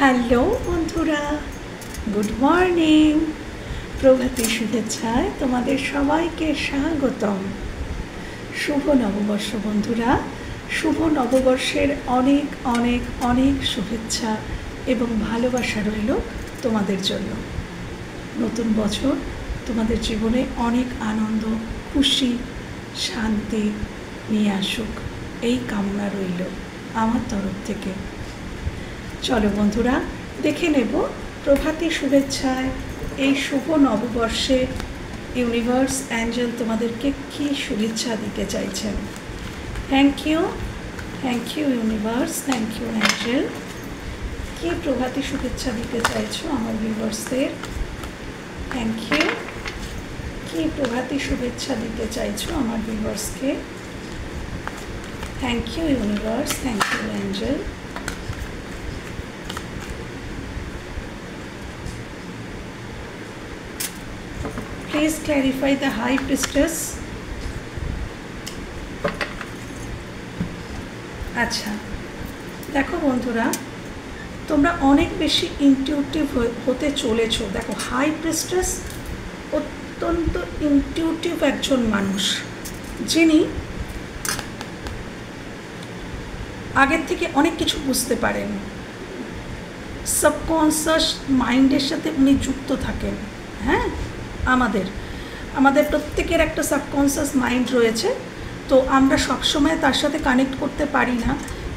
Hello বন্ধুরা, good morning. প্রভাতী শুভেচ্ছায় তোমাদের সবাইকে স্বাগতম। শুভ নববর্ষ বন্ধুরা, শুভ নববর্ষের অনেক অনেক অনেক শুভেচ্ছা এবং ভালোবাসা রইল তোমাদের জন্য। নতুন বছর তোমাদের জীবনে অনেক আনন্দ, খুশি, শান্তি নিয়ে আসুক, এই কামনা রইল আমার তরফ থেকে। চলো বন্ধুরা, দেখে নেব প্রভাতী শুভেচ্ছায় এই শুভ নববর্ষে ইউনিভার্স অ্যাঞ্জেল তোমাদেরকে কী শুভেচ্ছা দিতে চাইছেন। Thank you universe, thank you angel. কী প্রভাতী শুভেচ্ছা দিতে চাইছো আমার ভিউয়ার্সদের? Thank you. কী প্রভাতী শুভেচ্ছা দিতে চাইছো আমার ভিউয়ার্সকে? Thank you universe, thank you angel. Please clarify the High Priestess. আচ্ছা, দেখো বন্ধুরা, তোমরা অনেক বেশি ইনটিউটিভ হতে চলেছো। দেখো, হাই প্রিস্টেস অত্যন্ত ইনটিউটিভ একজন মানুষ, যিনি আগের থেকে অনেক কিছু বুঝতে পারেন। সাবকনসিয়াস মাইন্ডের সাথে উনি যুক্ত থাকেন। হ্যাঁ, আমাদের প্রত্যেকের একটা সাবকনসিয়াস মাইন্ড রয়েছে, তো আমরা সবসময় তার সাথে কানেক্ট করতে পারি না,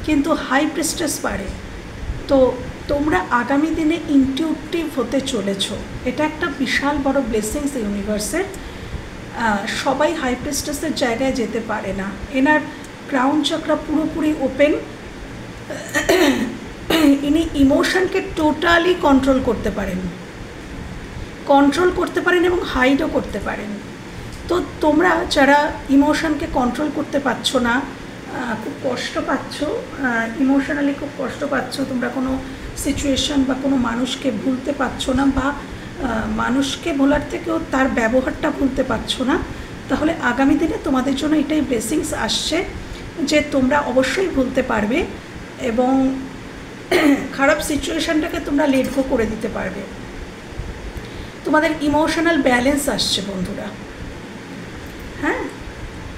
কিন্তু হাই প্রিস্টেস পারে। তো তোমরা আগামী দিনে ইনটিউটিভ হতে চলেছ, এটা একটা বিশাল বড় ব্লেসিংস ইউনিভার্সের। সবাই হাই প্রিস্টেসের জায়গায় যেতে পারে না। এনার ক্রাউন চক্রা পুরোপুরি ওপেন। ইনি ইমোশনকে টোটালি কন্ট্রোল করতে পারেন এবং হাইডও করতে পারেন। তো তোমরা যারা ইমোশনকে কন্ট্রোল করতে পারছো না, খুব কষ্ট পাচ্ছ, ইমোশনালি খুব কষ্ট পাচ্ছ, তোমরা কোনো সিচুয়েশন বা কোনো মানুষকে ভুলতে পারছো না, বা মানুষকে ভোলার থেকেও তার ব্যবহারটা ভুলতে পারছো না, তাহলে আগামী দিনে তোমাদের জন্য এটাই ব্লেসিংস আসছে যে তোমরা অবশ্যই ভুলতে পারবে এবং খারাপ সিচুয়েশনটাকে তোমরা লেট গো করে দিতে পারবে। তোমাদের ইমোশনাল ব্যালেন্স আসছে বন্ধুরা। হ্যাঁ,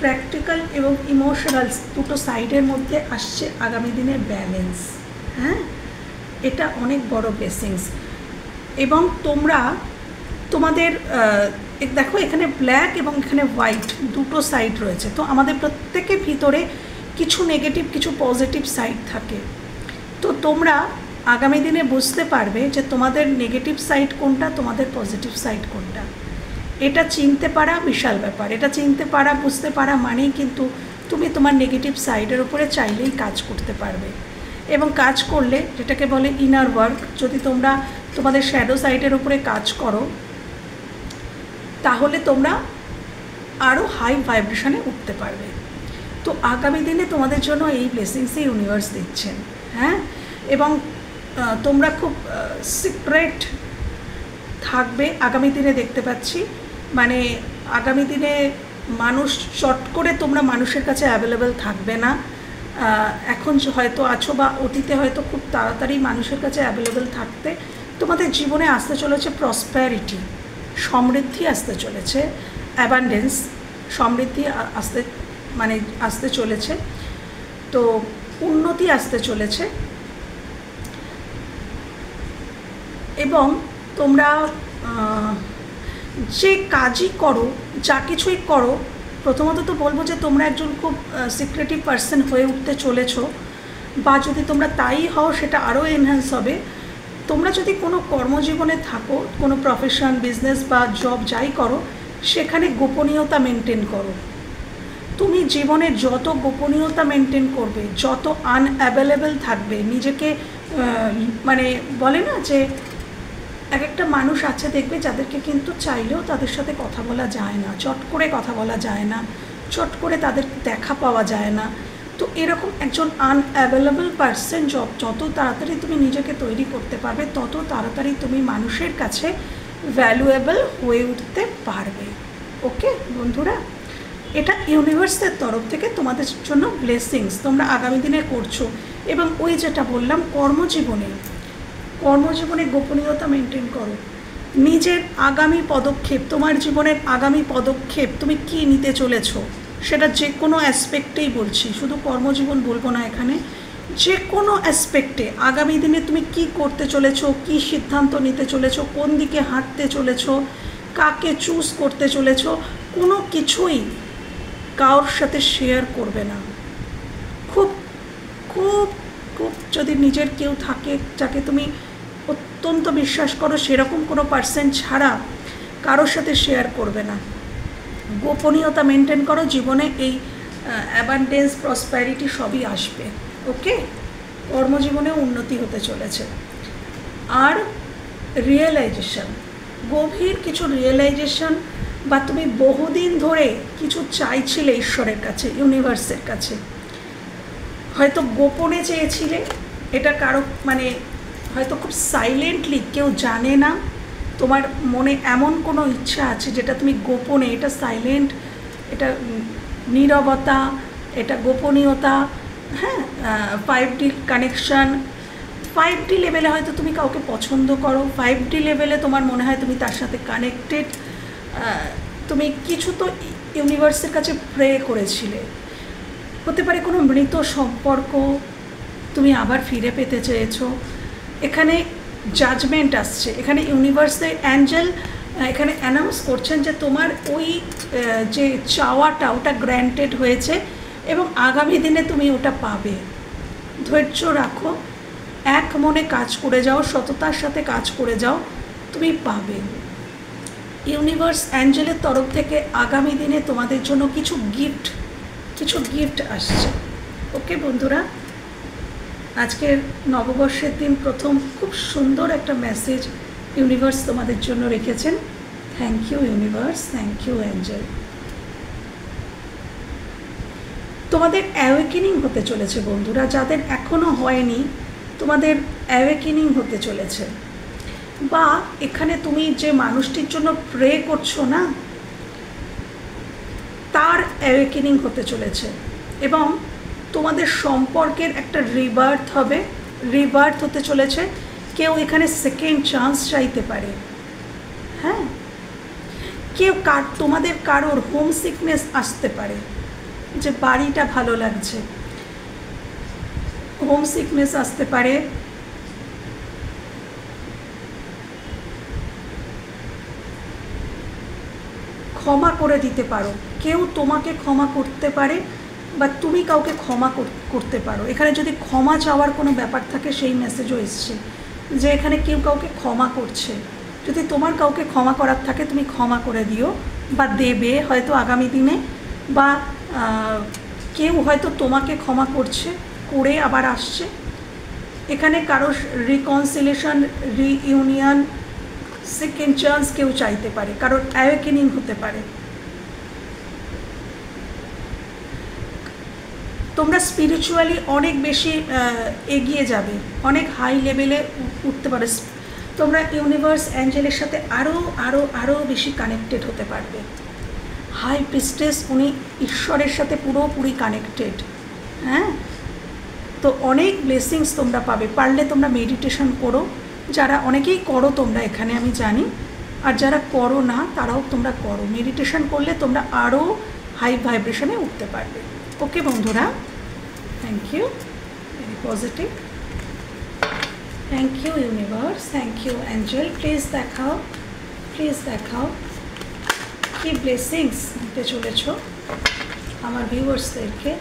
প্র্যাকটিক্যাল এবং ইমোশনাল দুটো সাইডের মধ্যে আসছে আগামী দিনের ব্যালেন্স। হ্যাঁ, এটা অনেক বড় ব্লেসিংস। এবং তোমাদের দেখো, এখানে ব্ল্যাক এবং এখানে হোয়াইট দুটো সাইড রয়েছে। তো আমাদের প্রত্যেকের ভিতরে কিছু নেগেটিভ, কিছু পজিটিভ সাইড থাকে। তো তোমরা আগামী দিনে বুঝতে পারবে যে তোমাদের নেগেটিভ সাইড কোনটা, তোমাদের পজিটিভ সাইড কোনটা। এটা চিনতে পারা বিশাল ব্যাপার। এটা চিনতে পারা, বুঝতে পারা মানেই কিন্তু তুমি তোমার নেগেটিভ সাইডের উপরে চাইলেই কাজ করতে পারবে। এবং কাজ করলে, যেটাকে বলে ইনার ওয়ার্ক, যদি তোমরা তোমাদের শ্যাডো সাইডের উপরে কাজ করো, তাহলে তোমরা আরও হাই ভাইব্রেশনে উঠতে পারবে। তো আগামী দিনে তোমাদের জন্য এই ব্লেসিংসই ইউনিভার্স দিচ্ছেন। হ্যাঁ, এবং তোমরা খুব সিক্রেট থাকবে আগামী দিনে, দেখতে পাচ্ছি। মানে আগামী দিনে মানুষ চট করে তোমরা মানুষের কাছে অ্যাভেলেবেল থাকবে না। এখন হয়তো আছো বা অতীতে হয়তো খুব তাড়াতাড়ি মানুষের কাছে অ্যাভেলেবেল থাকতে। তোমাদের জীবনে আসতে চলেছে প্রসপ্যারিটি, সমৃদ্ধি আসতে চলেছে, অ্যাবান্ডেন্স, সমৃদ্ধি আসতে চলেছে। তো উন্নতি আসতে চলেছে। এবং তোমরা যে কাজই করো, যা কিছুই করো, প্রথমত তো বলবো যে তোমরা একজন খুব সিক্রেটিভ পার্সন হয়ে উঠতে চলেছো, বা যদি তোমরা তাই হও সেটা আরও এনহ্যান্স হবে। তোমরা যদি কোনো কর্মজীবনে থাকো, কোনো প্রফেশন, বিজনেস বা জব যাই করো, সেখানে গোপনীয়তা মেনটেন করো। তুমি জীবনে যত গোপনীয়তা মেনটেন করবে, যত আনঅ্যাভেলেবেল থাকবে, নিজেকে বলে না যে এক একটা মানুষ আছে দেখবে যাদেরকে কিন্তু চাইলেও তাদের সাথে কথা বলা যায় না, চট করে কথা বলা যায় না, চট করে তাদের দেখা পাওয়া যায় না। তো এরকম একজন আনঅ্যাভেলেবল পার্সন যত তাড়াতাড়ি তুমি নিজেকে তৈরি করতে পারবে, তত তাড়াতাড়ি তুমি মানুষের কাছে ভ্যালুয়েবল হয়ে উঠতে পারবে। ওকে বন্ধুরা, এটা ইউনিভার্সের তরফ থেকে তোমাদের জন্য ব্লেসিংস তোমরা আগামী দিনে করছো। এবং ওই যেটা বললাম, কর্মজীবনে কর্মজীবনে গোপনীয়তা মেনটেন করো। নিজের আগামী পদক্ষেপ, তোমার জীবনের আগামী পদক্ষেপ তুমি কি নিতে চলেছো, সেটা যে কোনো অ্যাসপেক্টেই বলছি, শুধু কর্মজীবন বলবো না, এখানে যে কোনো অ্যাসপেক্টে আগামী দিনে তুমি কি করতে চলেছো, কি সিদ্ধান্ত নিতে চলেছো, কোন দিকে হাঁটতে চলেছো, কাকে চুজ করতে চলেছো, কোনো কিছুই কারোর সাথে শেয়ার করবে না। খুব খুব খুব যদি নিজের কেউ থাকে যাকে তুমি অত্যন্ত বিশ্বাস করো, সেরকম কোনো পার্সন ছাড়া কারোর সাথে শেয়ার করবে না। গোপনীয়তা মেনটেন করো, জীবনে এই অ্যাবান্ডেন্স, প্রসপ্যারিটি সবই আসবে। ওকে, কর্মজীবনে উন্নতি হতে চলেছে। আর রিয়েলাইজেশন, গভীর কিছু রিয়েলাইজেশন, বা তুমি বহুদিন ধরে কিছু চাইছিলে ঈশ্বরের কাছে, ইউনিভার্সের কাছে, হয়তো গোপনে চেয়েছিলে, এটা কারো মানে হয়তো খুব সাইলেন্টলি, কেউ জানে না, তোমার মনে এমন কোনো ইচ্ছা আছে যেটা তুমি গোপনে, এটা সাইলেন্ট, এটা নীরবতা, এটা গোপনীয়তা। হ্যাঁ, 5D কানেকশান, 5D লেভেলে হয়তো তুমি কাউকে পছন্দ করো, 5D লেভেলে তোমার মনে হয় তুমি তার সাথে কানেক্টেড, তুমি কিছু তো ইউনিভার্সের কাছে প্রে করেছিলে, হতে পারে কোনো মৃত সম্পর্ক তুমি আবার ফিরে পেতে চেয়েছো। এখানে জাজমেন্ট আসছে, এখানে ইউনিভার্সের অ্যাঞ্জেল এখানে অ্যানাউন্স করছেন যে তোমার ওই যে চাওয়াটা ওটা গ্র্যান্টেড হয়েছে এবং আগামী দিনে তুমি ওটা পাবে। ধৈর্য রাখো, এক মনে কাজ করে যাও, সততার সাথে কাজ করে যাও, তুমি পাবে। ইউনিভার্স অ্যাঞ্জেলের তরফ থেকে আগামী দিনে তোমাদের জন্য কিছু গিফট আসছে। ওকে বন্ধুরা, আজকের নববর্ষের দিন প্রথম খুব সুন্দর একটা মেসেজ ইউনিভার্স তোমাদের জন্য রেখেছেন। Thank you universe, thank you angel. তোমাদের অ্যাওয়েকেনিং হতে চলেছে বন্ধুরা, যাদের এখনও হয়নি তোমাদের অ্যাওয়েকেনিং হতে চলেছে। বা এখানে তুমি যে মানুষটির জন্য প্রে করছো না, তার অ্যাওয়েকেনিং হতে চলেছে এবং তোমাদের সম্পর্কের একটা রিবার্থ হবে, রিবার্থ হতে চলেছে। কেউ এখানে সেকেন্ড চান্স চাইতে পারে। হ্যাঁ, কেউ তোমাদের কারোর হোম সিকনেস আসতে পারে, যে বাড়িটা ভালো লাগছে, হোম সিকনেস আসতে পারে। ক্ষমা করে দিতে পারো, কেউ তোমাকে ক্ষমা করতে পারে বা তুমি কাউকে ক্ষমা করতে পারো। এখানে যদি ক্ষমা চাওয়ার কোনো ব্যাপার থাকে সেই মেসেজও এসছে যে এখানে কেউ কাউকে ক্ষমা করছে। যদি তোমার কাউকে ক্ষমা করার থাকে তুমি ক্ষমা করে দিও বা দেবে হয়তো আগামী দিনে, বা কেউ হয়তো তোমাকে ক্ষমা করছে, করে আবার আসছে। এখানে কারো রিকনসিলেশন, রিইউনিয়ন, সেকেন্ড চান্স কেউ চাইতে পারে, কারোর অ্যাওয়েকেনিং হতে পারে। তোমরা স্পিরিচুয়ালি অনেক বেশি এগিয়ে যাবে, অনেক হাই লেভেলে উঠতে পারো। তোমরা ইউনিভার্স অ্যাঞ্জেলের সাথে আরও বেশি কানেক্টেড হতে পারবে। হাই প্রিস্টেস, উনি ঈশ্বরের সাথে পুরোপুরি কানেক্টেড। হ্যাঁ, তো অনেক ব্লেসিংস তোমরা পাবে। পারলে তোমরা মেডিটেশন করো, যারা অনেকেই করো তোমরা এখানে আমি জানি, আর যারা করো না তারাও তোমরা করো। মেডিটেশন করলে তোমরা আরও হাই ভাইব্রেশনে উঠতে পারবে। ওকে বন্ধুরা, thank you, very positive. Thank you universe, thank you angel. Please দেখাও কি ব্লেসিংস দিতে চলেছ আমার ভিউয়ার্সদেরকে,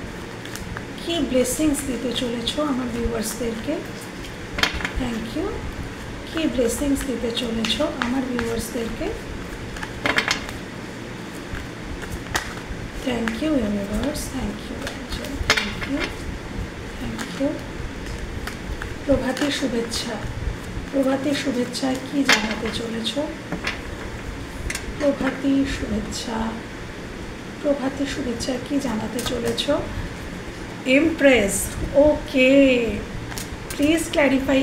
কি ব্লেসিংস দিতে চলেছ আমার ভিউয়ার্সদেরকে। Thank you. কি ব্লেসিংস দিতে চলেছ আমার ভিউয়ার্সদেরকে। Thank you universe, thank you angel, thank you. প্রভাতী শুভেচ্ছা কি জানাতে চলেছ? প্রভাতী শুভেচ্ছা কি জানাতে চলেছ? Empress, okay, please clarify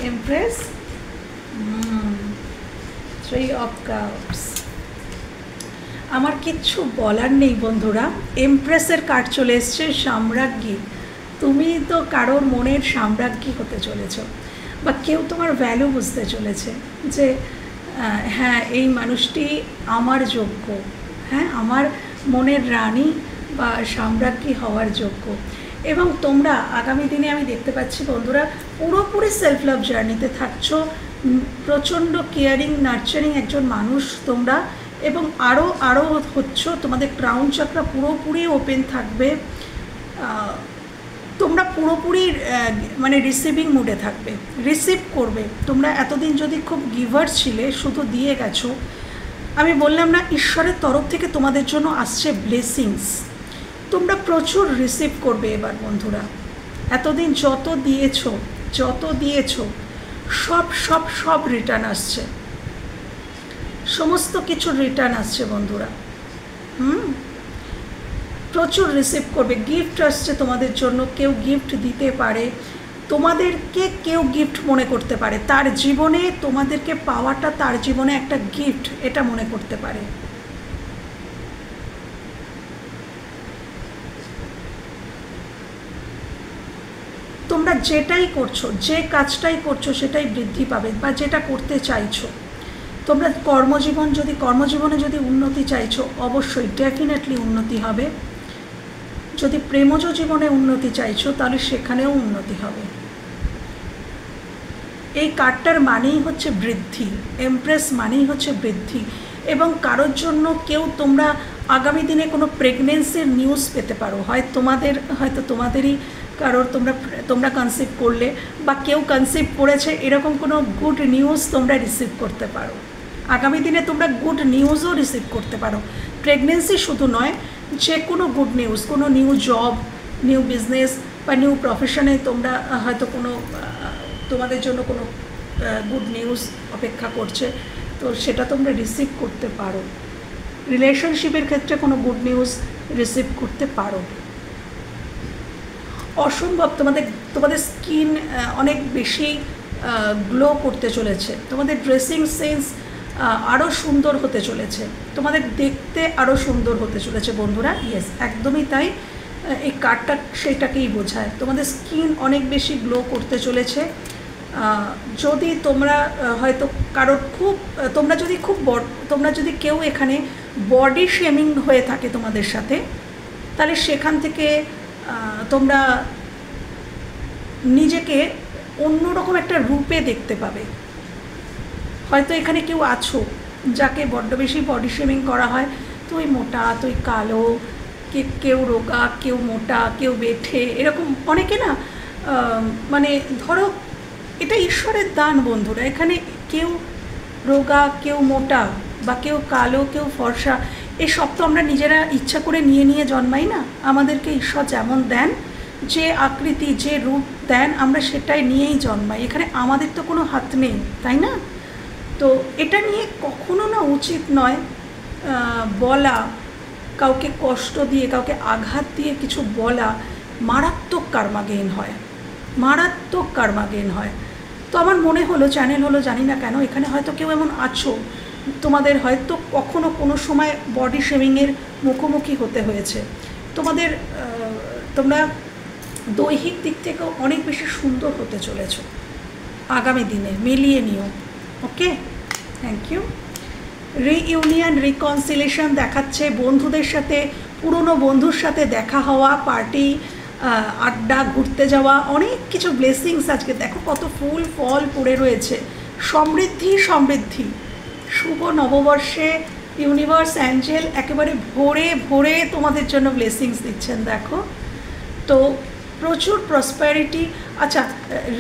empress, three of cups. আমার কিচ্ছু বলার নেই বন্ধুরা, এমপ্রেসের কার্ড চলে এসছে, সাম্রাজ্ঞী। তুমি তো কারোর মনের সাম্রাজ্ঞী হতে চলেছ, বা কেউ তোমার ভ্যালু বুঝতে চলেছে যে হ্যাঁ এই মানুষটি আমার যোগ্য, হ্যাঁ আমার মনের রানী বা সাম্রাজ্ঞী হওয়ার যোগ্য। এবং তোমরা আগামী দিনে আমি দেখতে পাচ্ছি বন্ধুরা পুরোপুরি সেলফ লাভ জার্নিতে থাকছো, প্রচণ্ড কেয়ারিং নার্চারিং একজন মানুষ তোমরা, এবং আরও আরও হচ্ছ, তোমাদের ক্রাউন চাকরা পুরোপুরি ওপেন থাকবে, তোমরা পুরোপুরি মানে রিসিভিং মুডে থাকবে, রিসিভ করবে। তোমরা এতদিন যদি খুব গিভার ছিলে, শুধু দিয়ে গেছো, আমি বললাম না ঈশ্বরের তরফ থেকে তোমাদের জন্য আসছে ব্লেসিংস, তোমরা প্রচুর রিসিভ করবে এবার বন্ধুরা। এতদিন যত দিয়েছো সব সব সব রিটার্ন আসছে, সমস্ত কিছুর রিটার্ন আসছে বন্ধুরা। প্রচুর রিসিভ করবে, গিফট আসছে তোমাদের জন্য, কেউ গিফট দিতে পারে, তোমাদেরকে কেউ গিফট মনে করতে পারে, তার জীবনে তোমাদেরকে পাওয়াটা তার জীবনে একটা গিফট, এটা মনে করতে পারে। তোমরা যেটাই করছো, যে কাজটাই করছো সেটাই বৃদ্ধি পাবে, বা যেটা করতে চাইছো তোমরা কর্মজীবনে যদি উন্নতি চাইছো, অবশ্যই ডেফিনেটলি উন্নতি হবে। যদি প্রেমজ জীবনে উন্নতি চাইছো তাহলে সেখানেও উন্নতি হবে। এই কার্ডটার মানেই হচ্ছে বৃদ্ধি, এমপ্রেস মানেই হচ্ছে বৃদ্ধি। এবং কারোর জন্য তোমরা আগামী দিনে কোনো প্রেগনেন্সির নিউজ পেতে পারো, হয়তো তোমাদেরই কারোর তোমরা কনসিভ করলে, বা কেউ কনসিভ করেছে, এরকম কোনো গুড নিউজ তোমরা রিসিভ করতে পারো। আগামী দিনে তোমরা গুড নিউজও রিসিভ করতে পারো, প্রেগনেন্সি শুধু নয়, যে কোনো গুড নিউজ, কোনো নিউ জব, নিউ বিজনেস বা নিউ প্রফেশনে তোমরা হয়তো তোমাদের জন্য কোনো গুড নিউজ অপেক্ষা করছে, তো সেটা তোমরা রিসিভ করতে পারো। রিলেশনশিপের ক্ষেত্রে কোনো গুড নিউজ রিসিভ করতে পারো। অসম্ভব তোমাদের স্কিন অনেক বেশি গ্লো করতে চলেছে, তোমাদের ড্রেসিং সেন্স আরও সুন্দর হতে চলেছে, তোমাদের দেখতে আরও সুন্দর হতে চলেছে বন্ধুরা। ইয়েস, একদমই তাই, এই কার্ডটা সেইটাকেই বোঝায়। তোমাদের স্কিন অনেক বেশি গ্লো করতে চলেছে। যদি তোমরা হয়তো তোমরা যদি কেউ এখানে বডি শেমিং হয়ে থাকে তোমাদের সাথে, তাহলে সেখান থেকে তোমরা নিজেকে অন্যরকম একটা রূপে দেখতে পাবে। হয়তো এখানে কেউ আছো যাকে বড্ড বেশি বডি শেমিং করা হয়, তুই মোটা, তুই কালো, কেউ রোগা, কেউ মোটা, কেউ বেঠে, এরকম অনেকে না, মানে ধরো এটা ঈশ্বরের দান বন্ধুরা। এখানে কেউ রোগা, কেউ মোটা, বা কেউ কালো, কেউ ফর্সা, এসব তো আমরা নিজেরা ইচ্ছা করে নিয়ে জন্মাই না। আমাদেরকে ঈশ্বর যেমন দেন, যে আকৃতি, যে রূপ দেন, আমরা সেটাই নিয়েই জন্মাই। এখানে আমাদের তো কোনো হাত নেই, তাই না? তো এটা নিয়ে কখনো না উচিত নয় বলা, কাউকে কষ্ট দিয়ে, কাউকে আঘাত দিয়ে কিছু বলা, মারাত্মক কার্মাগেইন হয়, মারাত্মক কার্মাগেইন হয়। তো আমার মনে হলো, চ্যানেল হলো, জানি না কেন, এখানে হয়তো কেউ এমন আছো, তোমাদের হয়তো কখনো কোনো সময় বডি শেমিংয়ের মুখোমুখি হতে হয়েছে। তোমরা দৈহিক দিক থেকেও অনেক বেশি সুন্দর হতে চলেছ আগামী দিনে, মিলিয়ে নিও। ওকে, থ্যাংক ইউ। রিইউনিয়ন, রিকনসিলেশন দেখাচ্ছে, বন্ধুদের সাথে, পুরনো বন্ধুর সাথে দেখা হওয়া, পার্টি, আড্ডা, ঘুরতে যাওয়া, অনেক কিছু ব্লেসিংস। আজকে দেখো কত ফুল ফল পড়ে রয়েছে, সমৃদ্ধি সমৃদ্ধি। শুভ নববর্ষে ইউনিভার্স, অ্যাঞ্জেল একেবারে ভরে ভরে তোমাদের জন্য ব্লেসিংস দিচ্ছেন দেখো। তো প্রচুর প্রসপ্যারিটি। আচ্ছা,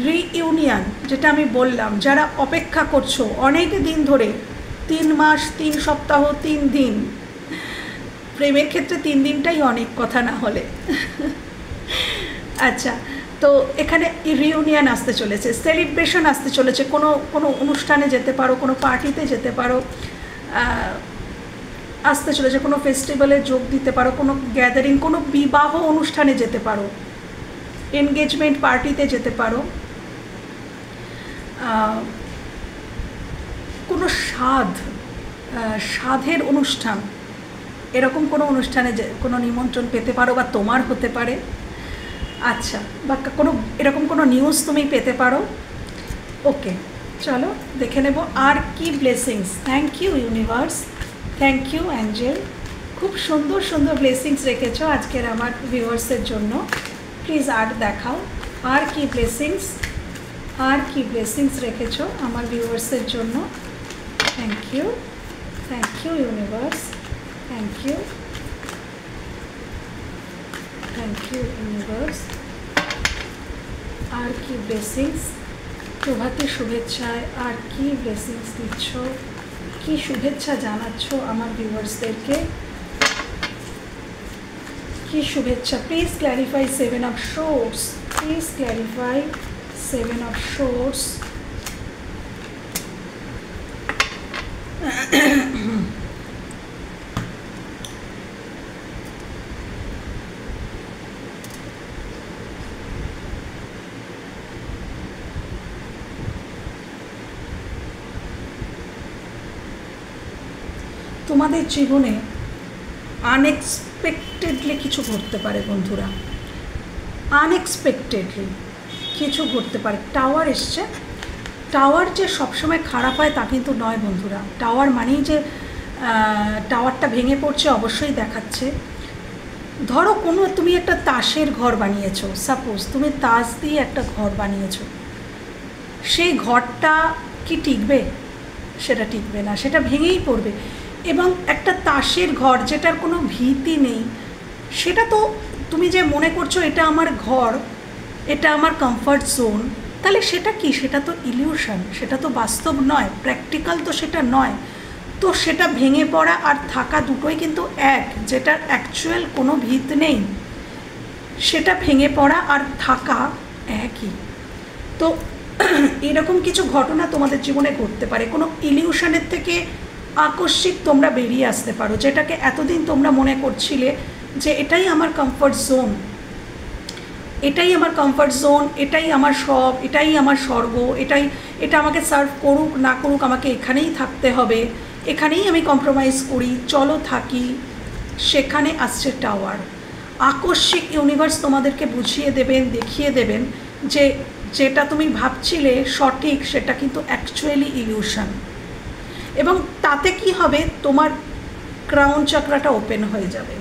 রিইউনিয়ন যেটা আমি বললাম, যারা অপেক্ষা করছো অনেক দিন ধরে, 3 মাস, 3 সপ্তাহ, 3 দিন, প্রেমের ক্ষেত্রে 3 দিনটাই অনেক কথা না হলে। আচ্ছা, তো এখানে রিইউনিয়ন আসতে চলেছে, সেলিব্রেশন আসতে চলেছে, কোনো অনুষ্ঠানে যেতে পারো, কোনো পার্টিতে যেতে পারো, আসতে চলেছে, কোনো ফেস্টিভ্যালে যোগ দিতে পারো, কোনো গ্যাদারিং, কোনো বিবাহ অনুষ্ঠানে যেতে পারো, এনগেজমেন্ট পার্টিতে যেতে পারো, কোনো সাধের অনুষ্ঠান, এরকম কোনো অনুষ্ঠানে কোনো নিমন্ত্রণ পেতে পারো, বা তোমার হতে পারে। আচ্ছা, বা কোনো এরকম কোনো নিউজ তুমি পেতে পারো। ওকে, চলো দেখে নেব আর কি blessings. Thank you universe, thank you angel, খুব সুন্দর সুন্দর ব্লেসিংস রেখেছো আজকের আমার ভিউয়ার্সের জন্য। প্লিজ আর দেখাও আর কি ব্লেসিংস, আর কি ব্লেসিংস রেখেছো আমার ভিউয়ার্সের জন্য। Thank you universe, thank you universe. আর কি ব্লেসিংস, প্রভাতী শুভেচ্ছায় আর কি ব্লেসিংস দিচ্ছ, কি শুভেচ্ছা জানাচ্ছ আমার ভিউয়ার্সদেরকে, কি শুভেচ্ছা। Please clarify 7 of swords, please clarify 7 of swords. তোমাদের জীবনে আনএক্সপেক্টেডলি কিছু ঘটতে পারে বন্ধুরা, আনএক্সপেক্টেডলি কিছু ঘটতে পারে। টাওয়ার এসছে, টাওয়ার যে সবসময় খারাপ হয় তা কিন্তু নয় বন্ধুরা। টাওয়ার মানেই যে টাওয়ারটা ভেঙে পড়ছে অবশ্যই দেখাচ্ছে। ধরো কোনো তুমি একটা তাসের ঘর বানিয়েছো, সাপোজ তুমি তাস দিয়ে একটা ঘর বানিয়েছো, সেই ঘরটা কি টিকবে? সেটা টিকবে না, সেটা ভেঙেই পড়বে। এবং একটা তাসের ঘর যেটার কোনো ভীতি নেই, সেটা তো তুমি যে মনে করছো এটা আমার ঘর, এটা আমার কমফর্ট জোন, তাহলে সেটা কি? সেটা তো ইলিউশন, সেটা তো বাস্তব নয়, প্র্যাকটিক্যাল তো সেটা নয়। তো সেটা ভেঙে পড়া আর থাকা দুটোই কিন্তু এক, যেটার অ্যাকচুয়াল কোনো ভিত নেই, সেটা ভেঙে পড়া আর থাকা একই। তো এরকম কিছু ঘটনা তোমাদের জীবনে ঘটতে পারে। কোনো ইলিউশনের থেকে আকস্মিক তোমরা বেরিয়ে আসতে পারো, যেটাকে এতদিন তোমরা মনে করছিলে যে এটাই আমার কমফর্ট জোন, এটাই আমার কমফর্ট জোন, এটাই আমার সব, এটাই আমার স্বর্গ, এটা আমাকে সার্ভ করুক না করুক আমাকে এখানেই থাকতে হবে, এখানেই আমি কম্প্রোমাইজ করি, চলো থাকি। সেখানে আসছে টাওয়ার। আকস্মিক ইউনিভার্স তোমাদেরকে বুঝিয়ে দেবেন, দেখিয়ে দেবেন যে যেটা তুমি ভাবছিলে সঠিক, সেটা কিন্তু অ্যাকচুয়ালি ইলিউশন। এবং তাতে কি হবে, তোমার ক্রাউন চাকরাটা ওপেন হয়ে যাবে।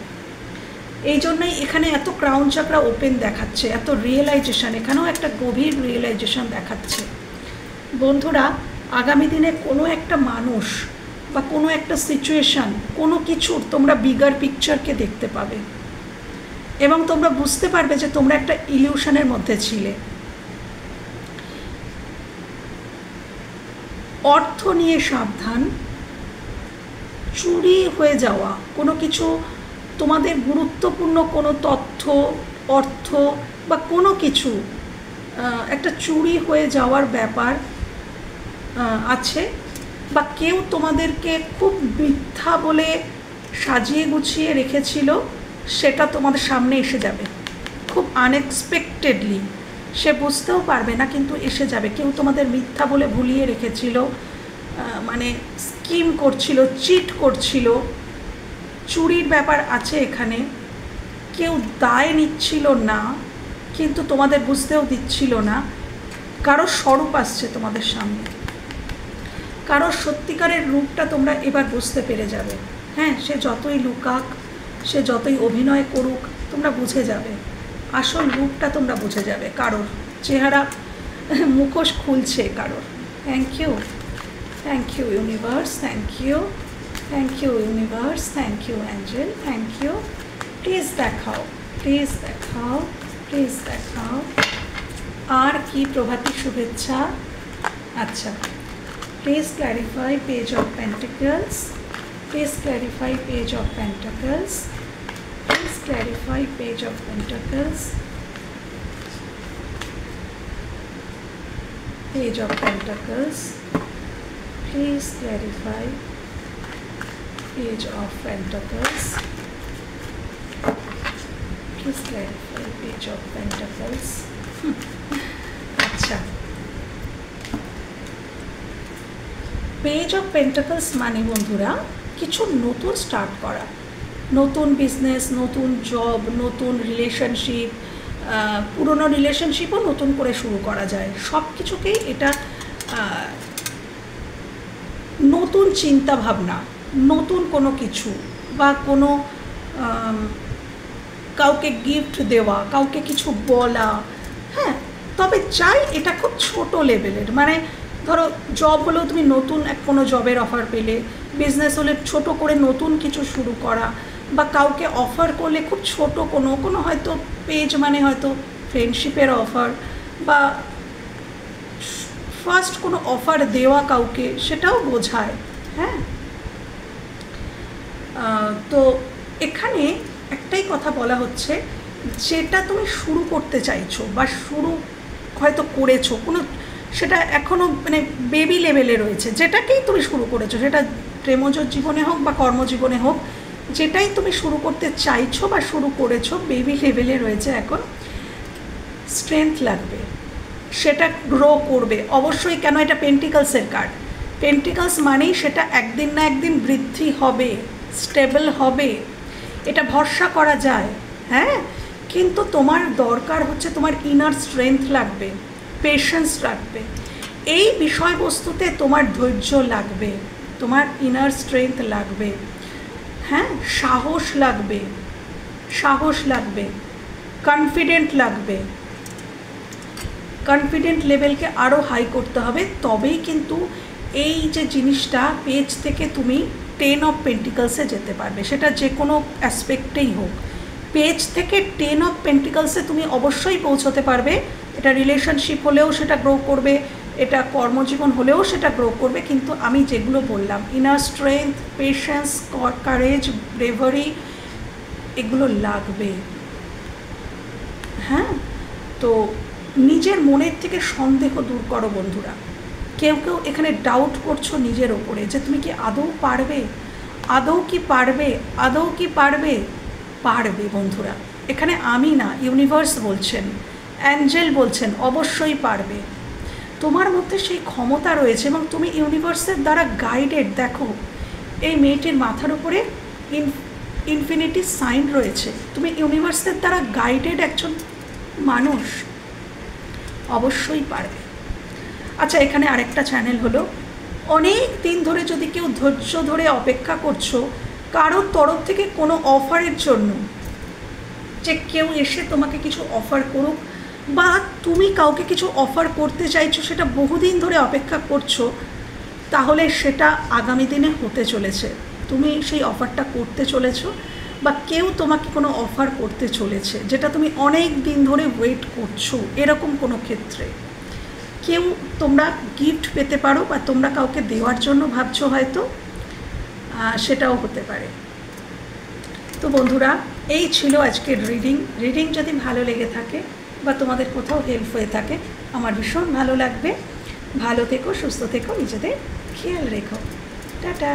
এই জন্যই এখানে এত ক্রাউন চাকরা ওপেন দেখাচ্ছে, এত রিয়েলাইজেশন, এখানেও একটা গভীর রিয়েলাইজেশন দেখাচ্ছে। বন্ধুরা, আগামী দিনে কোনো একটা মানুষ বা কোনো একটা সিচুয়েশান, কোনো কিছুর তোমরা বিগার পিকচারকে দেখতে পাবে এবং তোমরা বুঝতে পারবে যে তোমরা একটা ইলিউশনের মধ্যে ছিলে। অর্থ নিয়ে সাবধান, চুরি হয়ে যাওয়া কোনো কিছু, তোমাদের গুরুত্বপূর্ণ কোনো তথ্য, অর্থ বা কোনো কিছু একটা চুরি হয়ে যাওয়ার ব্যাপার আছে, বা কেউ তোমাদেরকে খুব মিথ্যা বলে সাজিয়ে গুছিয়ে রেখেছিল, সেটা তোমাদের সামনে এসে যাবে খুব আনএক্সপেক্টেডলি। সে বুঝতেও পারবে না, কিন্তু এসে যাবে। কেউ তোমাদের মিথ্যা বলে ভুলিয়ে রেখেছিল, মানে স্কিম করছিল, চিট করছিল, চুরির ব্যাপার আছে এখানে। কেউ দায় নিচ্ছিল না, কিন্তু তোমাদের বুঝতেও দিচ্ছিল না। কারো স্বরূপ আসছে তোমাদের সামনে, কারো সত্যিকারের রূপটা তোমরা এবার বুঝতে পেরে যাবে। হ্যাঁ, সে যতই লুকাক, সে যতই অভিনয় করুক, তোমরা বুঝে যাবে, আসল রূপটা তোমরা বুঝে যাবে। কারোর চেহারা, মুখোশ খুলছে কারোর। Thank you universe, thank you universe, thank you angel, thank you. Please দেখাও, প্লিজ দেখাও, প্লিজ দেখাও আর কি প্রভাতী শুভেচ্ছা। আচ্ছা, please clarify page of pentacles, please clarify page of pentacles, please clarify page of pentacles, page of pentacles, please clarify page of pentacles, please clarify page of pentacles। আচ্ছা, page of pentacles মানে বন্ধুরা কিছু নতুন start করা, নতুন business, নতুন job, নতুন relationship, পুরনো রিলেশনশিপও নতুন করে শুরু করা যায়। সব কিছুকেই এটা নতুন চিন্তা ভাবনা, নতুন কোনো কিছু বা কোনো কাউকে গিফট দেওয়া, কাউকে কিছু বলা, হ্যাঁ। তবে চাই এটা খুব ছোট লেভেলের, মানে ধরো জব হলেও তুমি নতুন কোনো জবের অফার পেলে, বিজনেস হলে ছোট করে নতুন কিছু শুরু করা, বা কাউকে অফার করলে খুব ছোট কোনো হয়তো পেজ, মানে হয়তো ফ্রেন্ডশিপের অফার বা ফার্স্ট কোনো অফার দেওয়া কাউকে, সেটাও বোঝায়, হ্যাঁ। তো এখানে একটাই কথা বলা হচ্ছে, যেটা তুমি শুরু করতে চাইছো বা শুরু হয়তো করেছো, কোনো সেটা এখনও মানে বেবি লেভেলে রয়েছে, যেটাকেই তুমি শুরু করেছো, সেটা প্রেমজ জীবনে হোক বা কর্মজীবনে হোক, যেটাই তুমি শুরু করতে চাইছো বা শুরু করেছো বেবি লেভেলে রয়েছে এখন, স্ট্রেংথ লাগবে, সেটা গ্রো করবে অবশ্যই। কেন? এটা পেন্টিকলসের কার্ড। পেন্টিকলস মানেই সেটা একদিন না একদিন বৃদ্ধি হবে, স্টেবল হবে, এটা ভরসা করা যায়, হ্যাঁ। কিন্তু তোমার দরকার হচ্ছে, তোমার ইনার স্ট্রেংথ লাগবে, পেশেন্স লাগবে, এই বিষয়বস্তুতে তোমার ধৈর্য লাগবে, তোমার ইনার স্ট্রেংথ লাগবে, হ্যাঁ। সাহস লাগবে, কনফিডেন্ট লাগবে, কনফিডেন্ট লেভেলকে আরও হাই করতে হবে, তবেই কিন্তু এই যে জিনিসটা পেজ থেকে তুমি 10 অফ পেন্টিকলসে যেতে পারবে, সেটা যে কোনো অ্যাসপেক্টেই হোক। পেজ থেকে 10 অফ পেন্টিকলসে তুমি অবশ্যই পৌঁছতে পারবে। এটা রিলেশনশিপ হলেও সেটা গ্রো করবে, এটা কর্মজীবন হলেও সেটা গ্রো করবে, কিন্তু আমি যেগুলো বললাম, inner strength, patience, courage, bravery, এগুলো লাগবে, হ্যাঁ। তো নিজের মনের থেকে সন্দেহ দূর করো বন্ধুরা। কেউ এখানে ডাউট করছো নিজের ওপরে, যে তুমি কি আদৌ পারবে, পারবে বন্ধুরা। এখানে আমি না, ইউনিভার্স বলছেন, অ্যাঞ্জেল বলছেন অবশ্যই পারবে। তোমার মধ্যে সেই ক্ষমতা রয়েছে এবং তুমি ইউনিভার্সের দ্বারা গাইডেড। দেখো এই মেয়েটির মাথার উপরে ইনফিনিটি সাইন রয়েছে, তুমি ইউনিভার্সের দ্বারা গাইডেড একজন মানুষ, অবশ্যই পারবে। আচ্ছা, এখানে আরেকটা চ্যানেল হলো, অনেক দিন ধরে যদি কেউ ধৈর্য ধরে অপেক্ষা করছো কারোর তরফ থেকে কোনো অফারের জন্য, যে কেউ এসে তোমাকে কিছু অফার করুক, বা তুমি কাউকে কিছু অফার করতে চাইছো, সেটা বহুদিন ধরে অপেক্ষা করছো, তাহলে সেটা আগামী দিনে হতে চলেছে। তুমি সেই অফারটা করতে চলেছো, বা কেউ তোমাকে কোনো অফার করতে চলেছে, যেটা তুমি অনেক দিন ধরে ওয়েট করছো, এরকম কোনো ক্ষেত্রে কেউ, তোমরা গিফট পেতে পারো, বা তোমরা কাউকে দেওয়ার জন্য ভাবছো হয়তো, সেটাও হতে পারে। তো বন্ধুরা, এই ছিল আজকের রিডিং যদি ভালো লেগে থাকে বা তোমাদের কোথাও হেল্প হয়ে থাকে, আমার ভীষণ ভালো লাগবে। ভালো থেকো, সুস্থ থেকো, নিজেদের খেয়াল রেখো। টাটা।